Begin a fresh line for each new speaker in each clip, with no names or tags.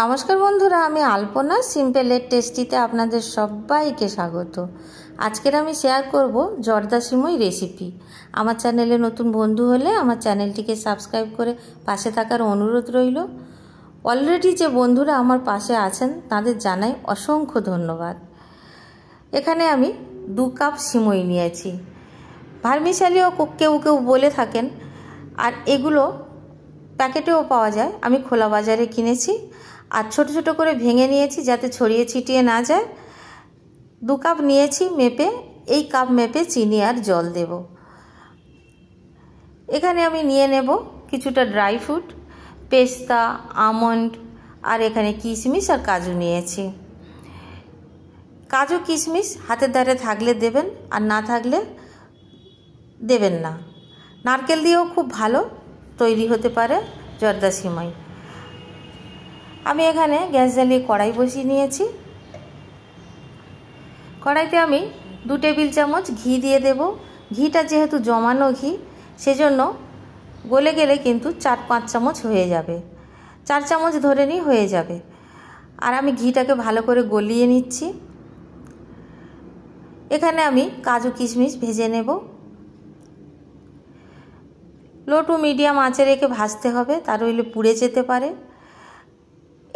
নমস্কার বন্ধুরা, আমি আলপনা সিম্পল এর টেস্টিতে আপনাদের সবাইকে স্বাগত। আজকের আমি শেয়ার করব জর্দা সিমুই রেসিপি। আমার চ্যানেলে নতুন বন্ধু হলে আমার চ্যানেলটিকে সাবস্ক্রাইব করে পাশে থাকার অনুরোধ রইল। অলরেডি যে বন্ধুরা আমার পাশে আছেন তাদের জানাই অসংখ্য ধন্যবাদ। এখানে আমি 2 কাপ সিমুই নিয়েছি। ভার্মিসালিও কেউ কেউ বলে থাকেন, আর এগুলো প্যাকেটেও পাওয়া যায়। আমি খোলা বাজারে কিনেছি আর ছোট ছোট করে ভেঙে নিয়েছি যাতে ছড়িয়ে ছিটিয়ে না যায়। 2 কাপ নিয়েছি মেপে। এই কাপ মেপে চিনি আর জল দেব। এখানে আমি নিয়ে নেব কিছুটা ড্রাই ফ্রুট, পেস্তা, আমন্ড, আর এখানে কিশমিশ আর কাজু নিয়েছি। কাজু কিশমিশ হাতের ধারে থাকলে দেবেন, আর না থাকলে দেবেন না। নারকেল দিয়েও খুব ভালো তৈরি হতে পারে জর্দা সিমাই। আমি এখানে গ্যাস জ্বালিয়ে কড়াই বসিয়ে নিয়েছি। কড়াইতে আমি 2 টেবিল চামচ ঘি দিয়ে দেব। ঘিটা যেহেতু জমানো ঘি, সেজন্য গলে গেলে কিন্তু 4-5 চামচ হয়ে যাবে। 4 চামচ ধরে নিই হয়ে যাবে। আর আমি ঘিটাকে ভালো করে গলিয়ে নিচ্ছি। এখানে আমি কাজু কিশমিশ ভেজে নেব। লো টু মিডিয়াম আঁচে রেখে ভাজতে হবে, তা নইলে পুড়ে যেতে পারে।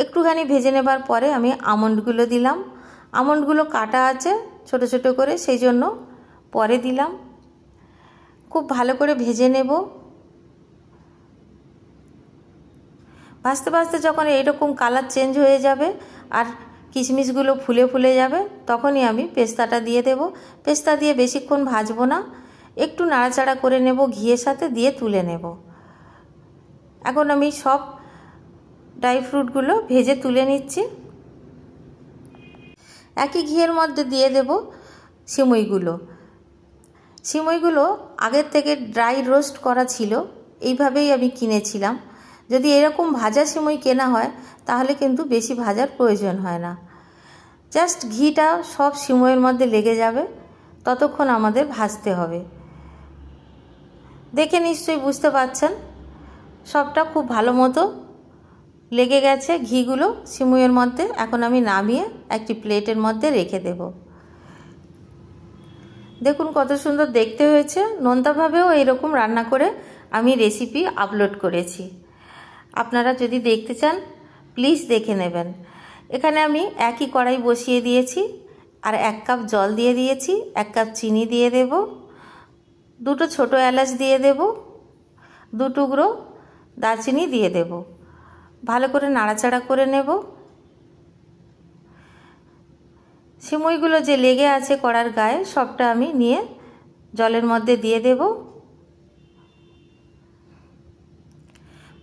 একটুখানি ভেজে নেবার পরে আমি আমন্ডগুলো দিলাম। আমন্ডগুলো কাটা আছে ছোট ছোট করে, সেই জন্য পরে দিলাম। খুব ভালো করে ভেজে নেব। ভাজতে ভাজতে যখন এইরকম কালার চেঞ্জ হয়ে যাবে আর কিশমিশগুলো ফুলে ফুলে যাবে, তখনই আমি পেস্তাটা দিয়ে দেব। পেস্তা দিয়ে বেশিক্ষণ ভাজবো না, একটু নাড়াচাড়া করে নেব, ঘিয়ের সাথে দিয়ে তুলে নেব। এখন আমি সব ড্রাই ফ্রুটগুলো ভেজে তুলে নিচ্ছি। একই ঘিয়ের মধ্যে দিয়ে দেব সিমুইগুলো। সিমুইগুলো আগের থেকে ড্রাই রোস্ট করা ছিল, এইভাবেই আমি কিনেছিলাম। যদি এরকম ভাজা সিমুই কেনা হয় তাহলে কিন্তু বেশি ভাজার প্রয়োজন হয় না। জাস্ট ঘিটা সব সিমুইয়ের মধ্যে লেগে যাবে, ততক্ষণ আমাদের ভাজতে হবে। দেখে নিশ্চয়ই বুঝতে পারছেন সবটা খুব ভালো মতো লেগে গেছে ঘিগুলো সিমুইয়ের মধ্যে। এখন আমি নামিয়ে একটি প্লেটের মধ্যে রেখে দেব। দেখুন কত সুন্দর দেখতে হয়েছে। নোনতাভাবেও এরকম রান্না করে আমি রেসিপি আপলোড করেছি। আপনারা যদি দেখতে চান প্লিজ দেখে নেবেন। এখানে আমি একই কড়াই বসিয়ে দিয়েছি আর 1 কাপ জল দিয়ে দিয়েছি। 1 কাপ চিনি দিয়ে দেব। 2টো ছোটো এলাচ দিয়ে দেব। 2 টুকরো দারচিনি দিয়ে দেব। ভালো করে নাড়াচাড়া করে নেব। সিমুইগুলো যে লেগে আছে কড়ার গায়ে সবটা আমি নিয়ে জলের মধ্যে দিয়ে দেব।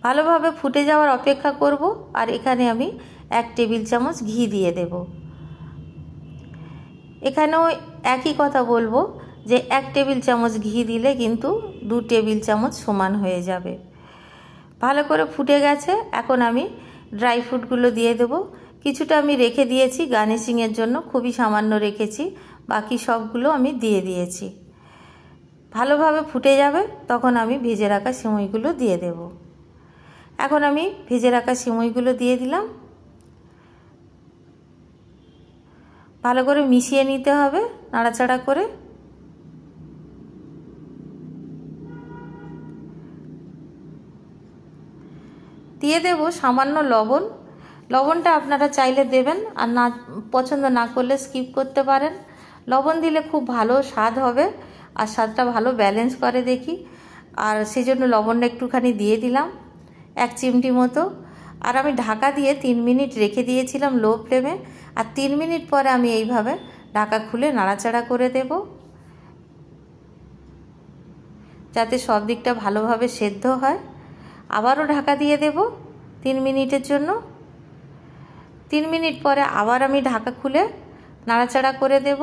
ভালোভাবে ফুটে যাওয়ার অপেক্ষা করব। আর এখানে আমি 1 টেবিল চামচ ঘি দিয়ে দেব। এখানেও একই কথা বলবো যে 1 টেবিল চামচ ঘি দিলে কিন্তু 2 টেবিল চামচ সমান হয়ে যাবে। ভালো করে ফুটে গেছে। এখন আমি ড্রাই ফ্রুটগুলো দিয়ে দেব। কিছুটা আমি রেখে দিয়েছি গার্নিশিংয়ের জন্য, খুবই সামান্য রেখেছি, বাকি সবগুলো আমি দিয়ে দিয়েছি। ভালোভাবে ফুটে যাবে তখন আমি ভেজে রাখা সিমুইগুলো দিয়ে দেব। এখন আমি ভেজে রাখা সিমুইগুলো দিয়ে দিলাম। ভালো করে মিশিয়ে নিতে হবে নাড়াচাড়া করে। দিয়ে দেব সামান্য লবণ। লবণটা আপনারা চাইলে দেবেন, আর না পছন্দ না করলে স্কিপ করতে পারেন। লবণ দিলে খুব ভালো স্বাদ হবে আর স্বাদটা ভালো ব্যালেন্স করে দেখি, আর সেই জন্য লবণটা একটুখানি দিয়ে দিলাম 1 চিমটি মতো। আর আমি ঢাকা দিয়ে 3 মিনিট রেখে দিয়েছিলাম লো ফ্লেমে। আর 3 মিনিট পরে আমি এইভাবে ঢাকা খুলে নাড়াচাড়া করে দেব, যাতে সব দিকটা ভালোভাবে সেদ্ধ হয়। আবারও ঢাকা দিয়ে দেব 3 মিনিটের জন্য। 3 মিনিট পরে আবার আমি ঢাকা খুলে নাড়াচাড়া করে দেব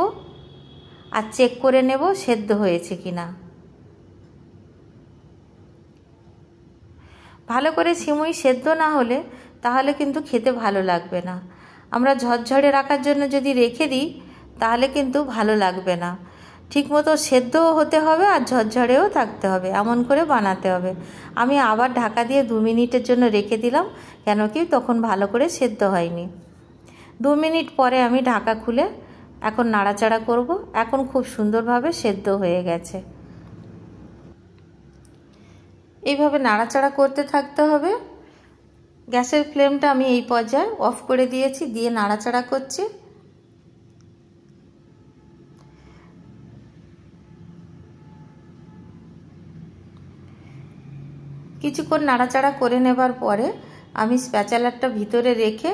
আর চেক করে নেব সেদ্ধ হয়েছে কিনা। ভালো করে সিমুই সেদ্ধ না হলে তাহলে কিন্তু খেতে ভালো লাগবে না। আমরা ঝরঝরে রাখার জন্য যদি রেখে দিই তাহলে কিন্তু ভালো লাগবে না। ঠিকমতো সেদ্ধও হতে হবে আর ঝরঝরেও থাকতে হবে, এমন করে বানাতে হবে। আমি আবার ঢাকা দিয়ে 2 মিনিটের জন্য রেখে দিলাম, কেন কি তখন ভালো করে সেদ্ধ হয়নি। 2 মিনিট পরে আমি ঢাকা খুলে এখন নাড়াচাড়া করব। এখন খুব সুন্দরভাবে সেদ্ধ হয়ে গেছে। এইভাবে নাড়াচাড়া করতে থাকতে হবে। গ্যাসের ফ্লেমটা আমি এই পর্যায়ে অফ করে দিয়েছি, দিয়ে নাড়াচাড়া করছি। কিছুক্ষণ নাড়াচাড়া করে নেবার পরে আমি স্প্যাচুলাটা ভিতরে রেখে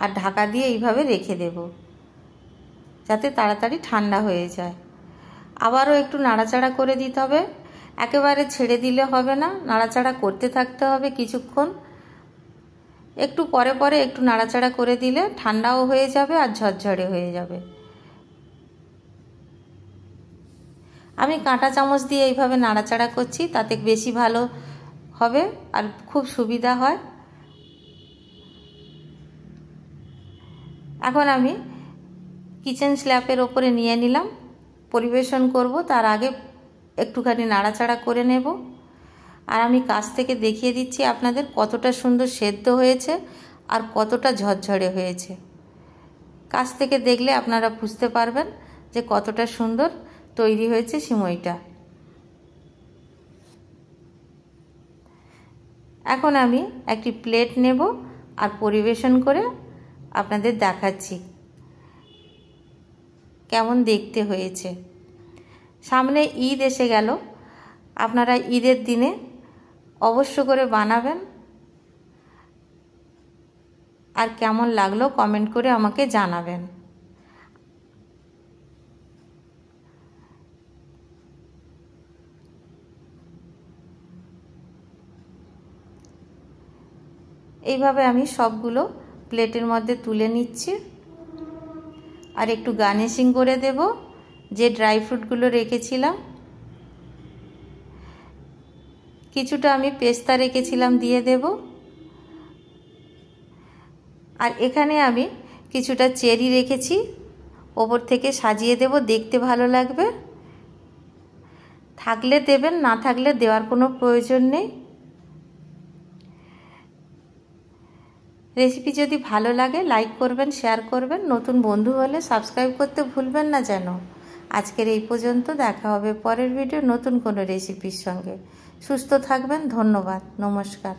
আর ঢাকা দিয়ে এইভাবে রেখে দেব, যাতে তাড়াতাড়ি ঠান্ডা হয়ে যায়। আবারও একটু নাড়াচাড়া করে দিতে হবে, একেবারে ছেড়ে দিলে হবে না, নাড়াচাড়া করতে থাকতে হবে কিছুক্ষণ। একটু পরে পরে একটু নাড়াচাড়া করে দিলে ঠান্ডাও হয়ে যাবে আর ঝরঝরে হয়ে যাবে। আমি কাঁটা চামচ দিয়ে এইভাবে নাড়াচাড়া করছি, তাতে বেশি ভালো হবে আর খুব সুবিধা হয়। এখন আমি কিচেন স্ল্যাপের ওপরে নিয়ে নিলাম, পরিবেশন করব। তার আগে একটুখানি নাড়াচাড়া করে নেব। আর আমি কাছ থেকে দেখিয়ে দিচ্ছি আপনাদের কতটা সুন্দর সেদ্ধ হয়েছে আর কতটা ঝরঝরে হয়েছে। কাছ থেকে দেখলে আপনারা বুঝতে পারবেন যে কতটা সুন্দর তৈরি হয়েছে সিমইটা। এখন আমি একটি প্লেট নেব আর পরিবেশন করে আপনাদের দেখাচ্ছি কেমন দেখতে হয়েছে। সামনে ঈদ এসে গেল, আপনারা ঈদের দিনে অবশ্য করে বানাবেন। আর কেমন লাগলো কমেন্ট করে আমাকে জানাবেন। এইভাবে আমি সবগুলো প্লেটের মধ্যে তুলে নিচ্ছি আর একটু গার্নিশিং করে দেব। যে ড্রাই ফ্রুটগুলো রেখেছিলাম, কিছুটা আমি পেস্তা রেখেছিলাম দিয়ে দেব। আর এখানে আমি কিছুটা চেরি রেখেছি, ওপর থেকে সাজিয়ে দেব, দেখতে ভালো লাগবে। থাকলে দেবেন, না থাকলে দেওয়ার কোনো প্রয়োজন নেই। রেসিপি যদি ভালো লাগে লাইক করবেন, শেয়ার করবেন। নতুন বন্ধু হলে সাবস্ক্রাইব করতে ভুলবেন না যেন। আজকের এই পর্যন্ত, দেখা হবে পরের ভিডিও নতুন কোনো রেসিপির সঙ্গে। সুস্থ থাকবেন, ধন্যবাদ, নমস্কার।